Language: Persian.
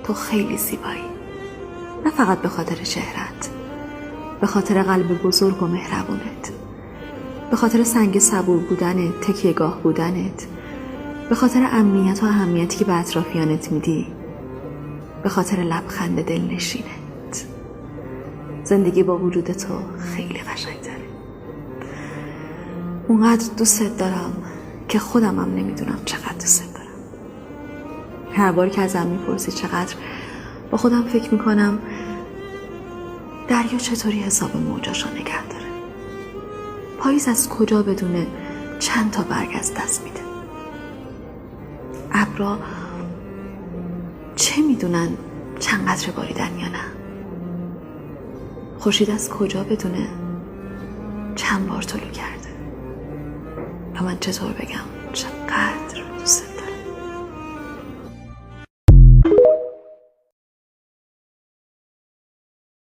تو خیلی زیبایی، نه فقط به خاطر چهرت، به خاطر قلب بزرگ و مهربونت، به خاطر سنگ صبور بودنت، تکیه‌گاه بودنت، به خاطر امنیت و اهمیتی که به اطرافیانت میدی، به خاطر لبخند دلنشینت. زندگی با وجود تو خیلی قشنگ‌تره. اونقدر دوستت دارم که خودم هم نمیدونم چقدر دوستت دارم. هر بار که ازم میپرسی چقدر، با خودم فکر میکنم دریا چطوری حساب موجاشو نگه داره. پاییز از کجا بدونه چند تا برگ از دست میده. ابرا چه میدونن چند قطره باریدن یا نه. خورشید از کجا بدونه چند بار طلوع کرده. و من چطور بگم